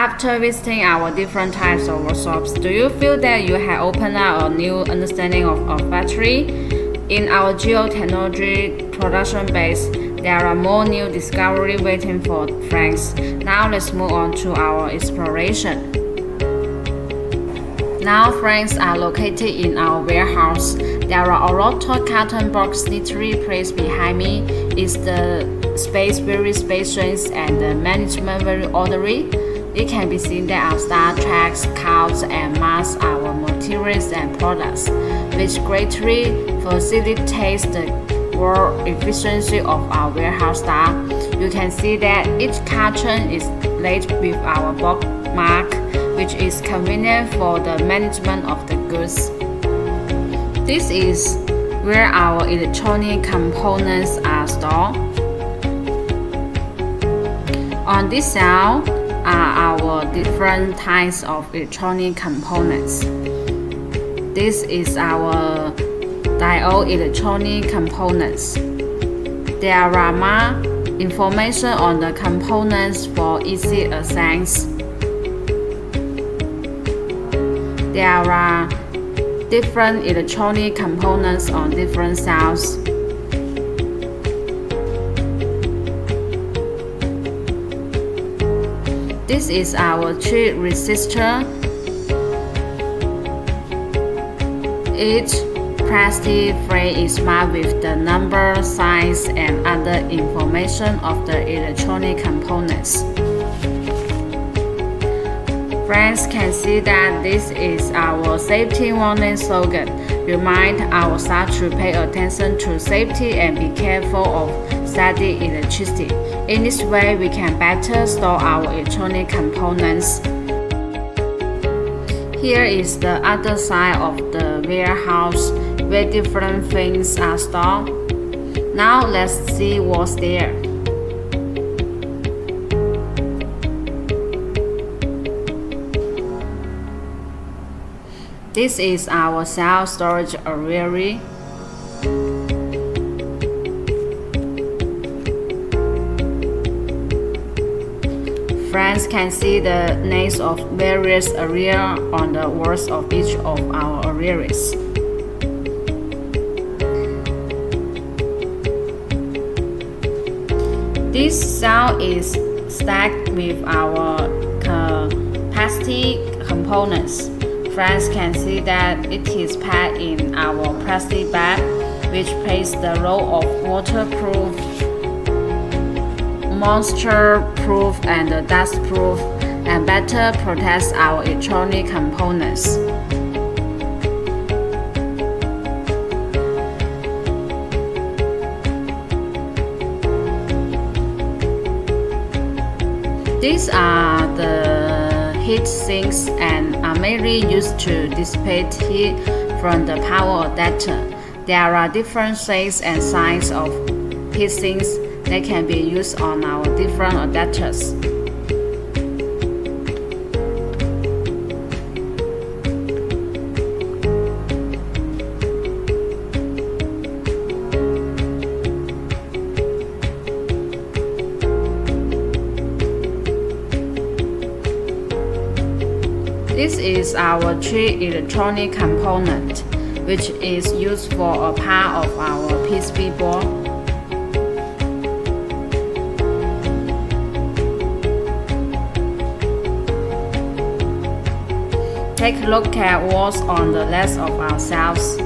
After visiting our different types of workshops, do you feel that you have opened up a new understanding of factory? In our geotechnology production base, there are more new discoveries waiting for friends. Now let's move on to our exploration. Now friends are located in our warehouse. There are a lot of carton boxes neatly placed behind me. Is the space very spacious and the management very orderly? It can be seen that our staff tracks, counts, and marks our materials and products, which greatly facilitates the work efficiency of our warehouse staff. You can see that each carton is laid with our bookmark, which is convenient for the management of the goods. This is where our electronic components are stored. On this shelf are our different types of electronic components. This is our diode electronic components. There are more information on the components for easy access. There are different electronic components on different cells. This is our chip resistor. Each plastic plate is marked with the number, size, and other information of the electronic components. Friends can see that this is our safety warning slogan. Remind our staff to pay attention to safety and be careful of static electricity. In this way, we can better store our electronic components. Here is the other side of the warehouse where different things are stored. Now let's see what's there. This is our self-storage area. Friends can see the names of various areas on the walls of each of our areas. This cell is stacked with our plastic components. Friends can see that it is packed in our plastic bag, which plays the role of waterproof, moisture-proof, and dust-proof, and better protects our electronic components. These are the heat sinks and are mainly used to dissipate heat from the power adapter. There are different shapes and sizes of heat sinks that can be used on our different adapters. This is our chip electronic component, which is used for a part of our PCB board. Take a look at what's on the left of our cells.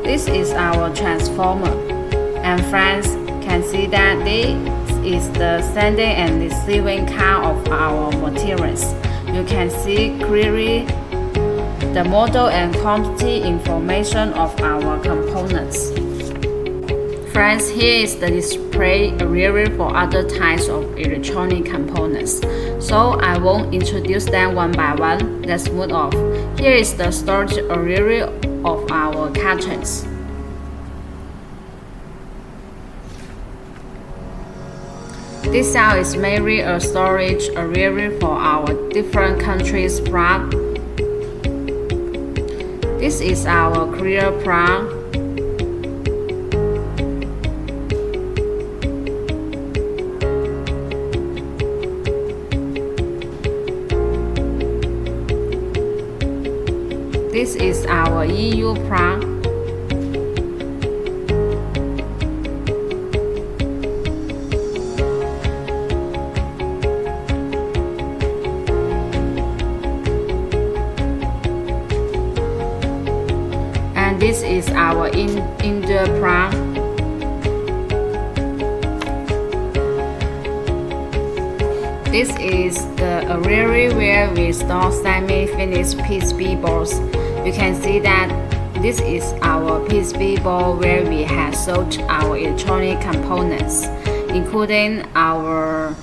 This is our transformer, and friends can see that this is the sending and receiving card of our materials. You can see clearly the model and quantity information of our components. Friends, here is the display area for other types of electronic components. So I won't introduce them one by one. Let's move on. Here is the storage area of our cartons. This cell is mainly a storage area for our different countries' product. This is our clear product. This is our EU plant. And this is our indoor plant. This is the area where we store semi-finished PCB boards. You can see that this is our PCB board where we have sold our electronic components, including our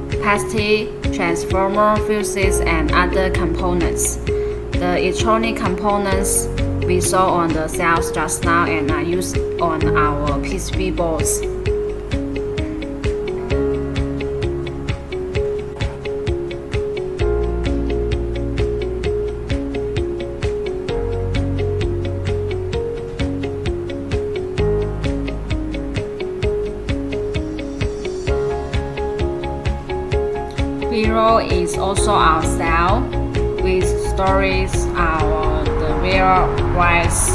capacitor, transformer, fuses, and other components. The electronic components we saw on the shelves just now and are used on our PCB boards. Below is also our cell, which stores the warehouse.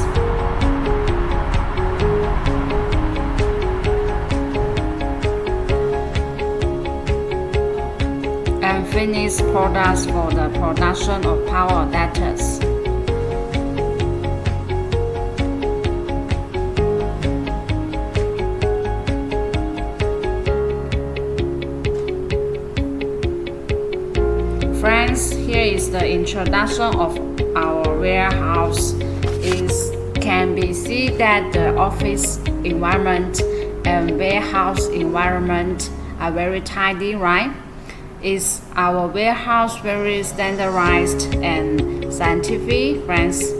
And finished products for the production of power adapters. Friends, here is the introduction of our warehouse. It can be seen that the office environment and warehouse environment are very tidy, right? Is our warehouse very standardized and scientific, friends?